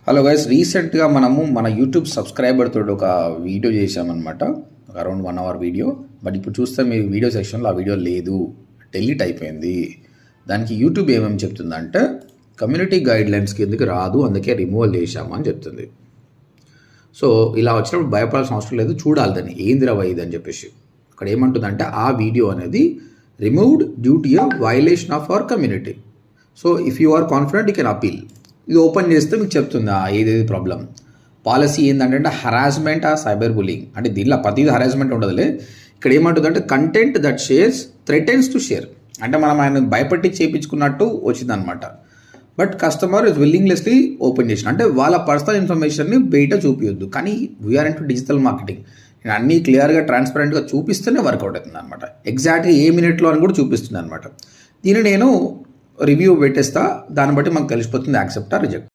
Hello guys, రీసెంట్గా మనము మన యూట్యూబ్ సబ్స్క్రైబర్ తోటి ఒక వీడియో చేసామన్నమాట. Around 1 hour video. బట్ ఇప్పుడు చూస్తే మీ వీడియో సెక్షన్లో ఆ వీడియో లేదు, డెలీట్ అయిపోయింది. దానికి యూట్యూబ్ ఏమేమి చెప్తుందంటే కమ్యూనిటీ గైడ్లైన్స్ కిందకి రాదు, అందుకే రిమూవల్ చేశాము అని చెప్తుంది. సో ఇలా వచ్చినప్పుడు భయపడాల్సిన అవసరం లేదు, చూడాలి దాన్ని ఏందిరా ఇది అని చెప్పేసి. ఇక్కడ ఏమంటుందంటే ఆ వీడియో అనేది removed due to a violation of our community. So if you are confident you can appeal. ఇది ఓపెన్ చేస్తే మీకు చెప్తుంది ఏదేది ప్రాబ్లం. పాలసీ ఏంటంటే హరాస్మెంట్ ఆ సైబర్ బులింగ్, అంటే దీనిలో ప్రతిదీ హరాస్మెంట్ ఉండదులే. ఇక్కడ ఏమంటుందంటే content that shares threatens to share, అంటే మనం ఆయన భయపట్టి చేయించుకున్నట్టు వచ్చిందనమాట. బట్ కస్టమర్ ఇస్ విల్లింగ్లెస్లీ ఓపెన్ చేసిన, అంటే వాళ్ళ పర్సనల్ ఇన్ఫర్మేషన్ని బయట చూపించొద్దు. కానీ వీఆర్ ఇంటూ డిజిటల్ మార్కెటింగ్, నేను అన్నీ క్లియర్గా ట్రాన్స్పరెంట్గా చూపిస్తేనే వర్కౌట్ అవుతుంది అనమాట. ఎగ్జాక్ట్గా ఏ మినిట్లో అని కూడా చూపిస్తుంది అనమాట. దీన్ని నేను రివ్యూ పెట్టేస్తా, దాన్ని బట్టి మనకు తెలిసిపోతుంది యాక్సెప్ట్ ఆర్ రిజెక్ట్.